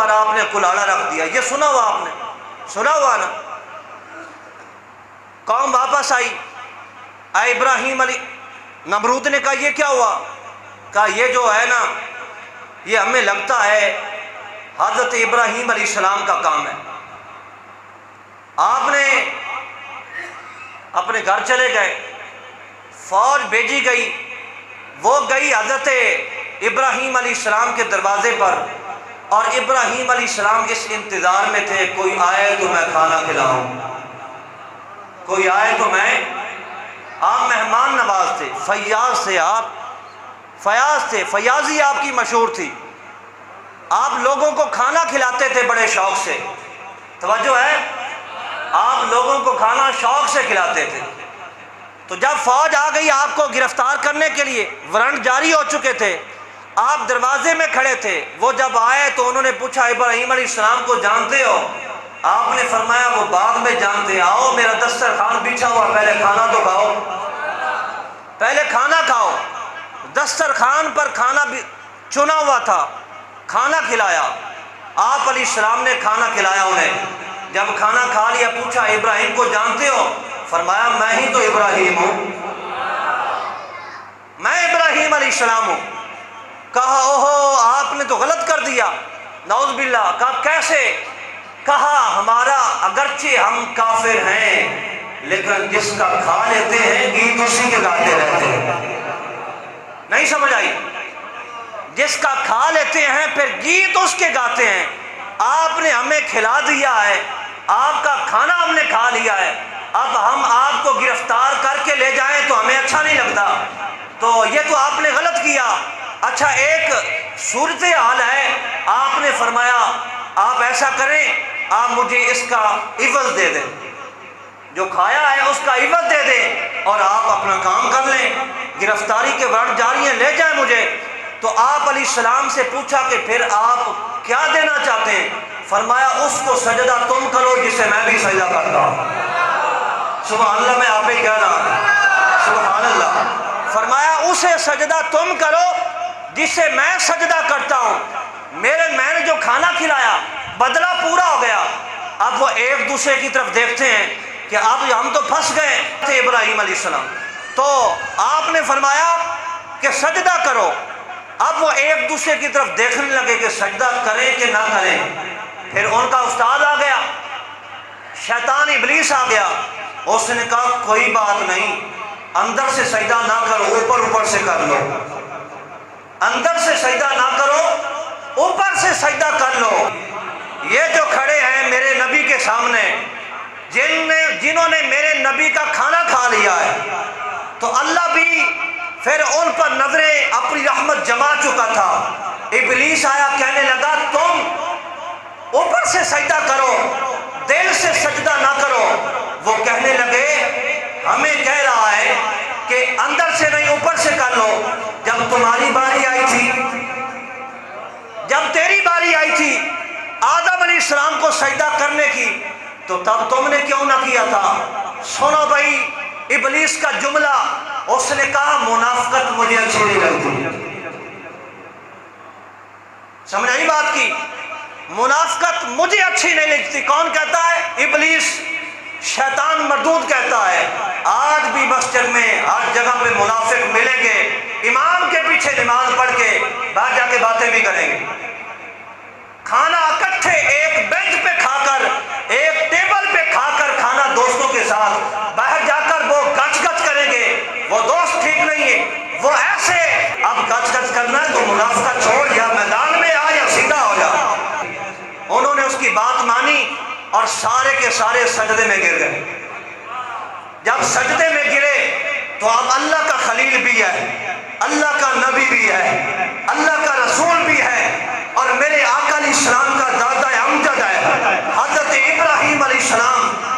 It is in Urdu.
اور آپ نے کلاڑا رکھ دیا. یہ سنا ہوا آپ نے, سنا ہوا نا. قوم واپس آئی, اے ابراہیم علی, نمرود نے کہا یہ کیا ہوا؟ کہا یہ جو ہے نا یہ ہمیں لگتا ہے حضرت ابراہیم علیہ السلام کا کام ہے. آپ نے اپنے گھر چلے گئے, فوج بھیجی گئی, وہ گئی حضرت ابراہیم علیہ السلام کے دروازے پر, اور ابراہیم علیہ السلام اس انتظار میں تھے کوئی آئے تو میں کھانا کھلاؤں, کوئی آئے تو میں. آپ مہمان نواز تھے, فیاض تھے, آپ فیاض تھے, فیاضی آپ کی مشہور تھی. آپ لوگوں کو کھانا کھلاتے تھے بڑے شوق سے, توجہ ہے, آپ لوگوں کو کھانا شوق سے کھلاتے تھے. تو جب فوج آ گئی آپ کو گرفتار کرنے کے لیے, وارنٹ جاری ہو چکے تھے, آپ دروازے میں کھڑے تھے. وہ جب آئے تو انہوں نے پوچھا ابراہیم علیہ السلام کو جانتے ہو؟ آپ نے فرمایا وہ بعد میں جانتے ہیں, آؤ میرا دسترخوان بچھا ہوا, پہلے کھانا تو کھاؤ, پہلے کھانا کھاؤ. دسترخوان پر کھانا بھی چنا ہوا تھا, کھانا کھلایا. آپ علیہ السلام نے کھانا کھلایا انہیں. جب کھانا کھا لیا پوچھا ابراہیم کو جانتے ہو؟ فرمایا میں ہی تو ابراہیم ہوں, میں ابراہیم علیہ السلام ہوں. کہا اوہو آپ نے تو غلط کر دیا, نعوذ باللہ. کہا کیسے؟ کہا ہمارا اگرچہ ہم کافر ہیں لیکن جس کا کھا لیتے ہیں گیت اسی کے گاتے رہتے ہیں. نہیں سمجھ آئی؟ جس کا کھا لیتے ہیں پھر گیت اس کے گاتے ہیں. آپ نے ہمیں کھلا دیا ہے, آپ کا کھانا ہم نے کھا لیا ہے, اب ہم آپ کو گرفتار کر کے لے جائیں تو ہمیں اچھا نہیں لگتا, تو یہ تو آپ نے غلط کیا. اچھا ایک صورتحال ہے, آپ نے فرمایا آپ ایسا کریں, آپ مجھے اس کا عوض دے دیں, جو کھایا ہے اس کا عوض دے دیں اور آپ اپنا کام کر لیں. گرفتاری کے وارنٹ جاری ہیں, لے جائیں مجھے. تو آپ علیہ السلام سے پوچھا کہ پھر آپ کیا دینا چاہتے ہیں؟ فرمایا اس کو سجدہ تم کرو جسے میں بھی سجدہ کرتا ہوں. سبحان اللہ, میں آپ ہی کہہ رہا ہوں, سبحان اللہ. فرمایا اسے سجدہ تم کرو جسے میں سجدہ کرتا ہوں. میں نے جو کھانا کھلایا بدلہ پورا ہو گیا. اب وہ ایک دوسرے کی طرف دیکھتے ہیں کہ اب ہم تو پھنس گئے تھے ابراہیم علیہ السلام. تو آپ نے فرمایا کہ سجدہ کرو. اب وہ ایک دوسرے کی طرف دیکھنے لگے کہ سجدہ کریں کہ نہ کریں. پھر ان کا استاد آ گیا, شیطان ابلیس آ گیا. اس نے کہا کوئی بات نہیں, اندر سے سجدہ نہ کرو, اوپر اوپر سے کر لو. اندر سے سجدہ نہ کرو, اوپر سے سجدہ کر لو. یہ جو کھڑے ہیں میرے نبی کے سامنے, جنہوں نے میرے نبی کا کھانا کھا لیا ہے, تو اللہ بھی پھر ان پر نظریں اپنی رحمت جما چکا تھا. ابلیس آیا, کہنے لگا تم اوپر سے سجدہ کرو, دل سے سجدہ نہ کرو. وہ کہنے لگے ہمیں کہہ رہا ہے کہ اندر سے نہیں اوپر سے کر لو. جب تمہاری باری آئی تھی, جب تیری باری آئی تھی آدم علیہ السلام کو سجدہ کرنے کی, تو تب تم نے کیوں نہ کیا تھا؟ سنو بھائی ابلیس کا جملہ, اس نے کہا منافقت مجھے اچھی نہیں لگتی. سمجھ آئی بات کی؟ منافقت مجھے اچھی نہیں لگتی. کون کہتا ہے؟ ابلیس, شیطان مردود کہتا ہے. آج بھی مسجد میں ہر جگہ پہ منافق ملیں گے, امام کے پیچھے نماز پڑھ کے باہر جا کے باتیں بھی کریں گے. کھانا اکٹھے ایک بینچ پہ کھا کر, ایک ٹیبل پہ کھا کر کھانا دوستوں کے ساتھ, باہر جا کر وہ گچ گچ کریں گے. وہ دوست ٹھیک نہیں ہے, وہ ایسے. اب گچ گچ کرنا ہے تو منافقت چھوڑ, یا میدان میں آ یا سیدھا ہو جا. انہوں نے اس کی بات مانی اور سارے کے سارے سجدے میں گر گئے. جب سجدے میں گرے تو اب اللہ کا خلیل بھی ہے, اللہ کا نبی بھی ہے, اللہ کا رسول بھی ہے, اور میرے آقا علیہ السلام کا دادا امجد ہے. حضرت ابراہیم علیہ السلام